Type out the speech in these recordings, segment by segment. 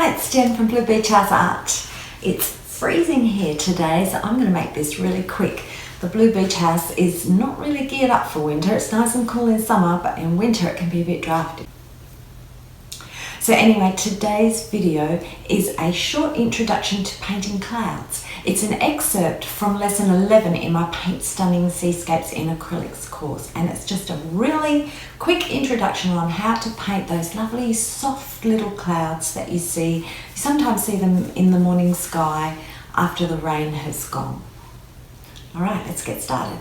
Hi, it's Jen from Blue Beach House Art. It's freezing here today, so I'm going to make this really quick. The Blue Beach House is not really geared up for winter. It's nice and cool in summer, but in winter it can be a bit drafty. So anyway, today's video is a short introduction to painting clouds. It's an excerpt from lesson 11 in my Paint Stunning Seascapes in Acrylics course, and it's just a really quick introduction on how to paint those lovely soft little clouds that you see. You sometimes see them in the morning sky after the rain has gone. All right, let's get started.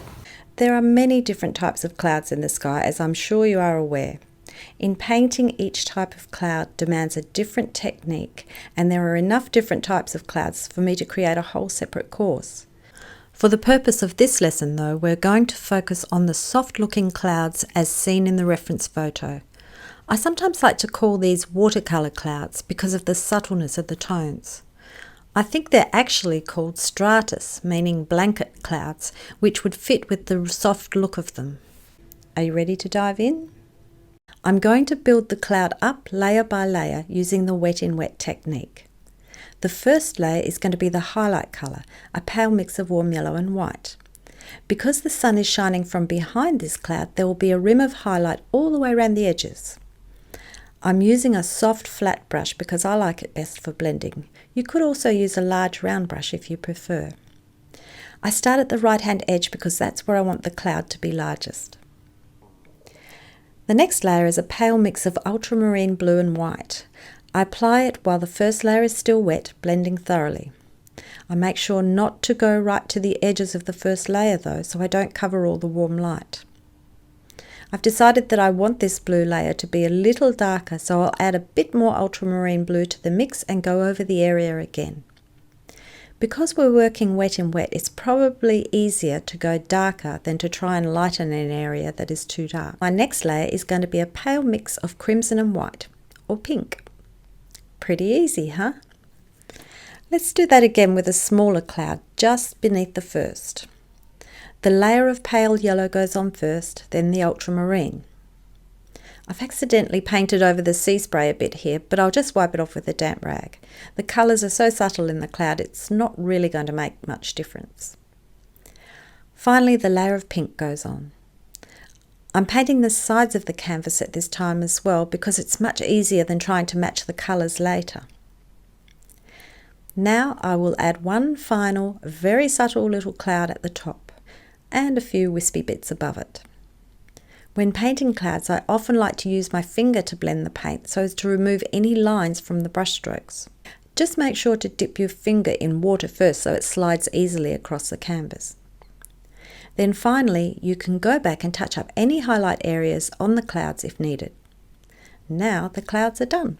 There are many different types of clouds in the sky, as I'm sure you are aware. In painting, each type of cloud demands a different technique, and there are enough different types of clouds for me to create a whole separate course. For the purpose of this lesson though, we're going to focus on the soft-looking clouds as seen in the reference photo. I sometimes like to call these watercolour clouds because of the subtleness of the tones. I think they're actually called stratus, meaning blanket clouds, which would fit with the soft look of them. Are you ready to dive in? I'm going to build the cloud up layer by layer using the wet in wet technique. The first layer is going to be the highlight colour, a pale mix of warm yellow and white. Because the sun is shining from behind this cloud, there will be a rim of highlight all the way around the edges. I'm using a soft flat brush because I like it best for blending. You could also use a large round brush if you prefer. I start at the right hand edge because that's where I want the cloud to be largest. The next layer is a pale mix of ultramarine blue and white. I apply it while the first layer is still wet, blending thoroughly. I make sure not to go right to the edges of the first layer though, so I don't cover all the warm light. I've decided that I want this blue layer to be a little darker, so I'll add a bit more ultramarine blue to the mix and go over the area again. Because we're working wet in wet, it's probably easier to go darker than to try and lighten an area that is too dark. My next layer is going to be a pale mix of crimson and white, or pink. Pretty easy, huh? Let's do that again with a smaller cloud just beneath the first. The layer of pale yellow goes on first, then the ultramarine. I've accidentally painted over the sea spray a bit here, but I'll just wipe it off with a damp rag. The colours are so subtle in the cloud, it's not really going to make much difference. Finally, the layer of pink goes on. I'm painting the sides of the canvas at this time as well because it's much easier than trying to match the colours later. Now I will add one final, very subtle little cloud at the top and a few wispy bits above it. When painting clouds, I often like to use my finger to blend the paint so as to remove any lines from the brush strokes. Just make sure to dip your finger in water first so it slides easily across the canvas. Then finally, you can go back and touch up any highlight areas on the clouds if needed. Now the clouds are done.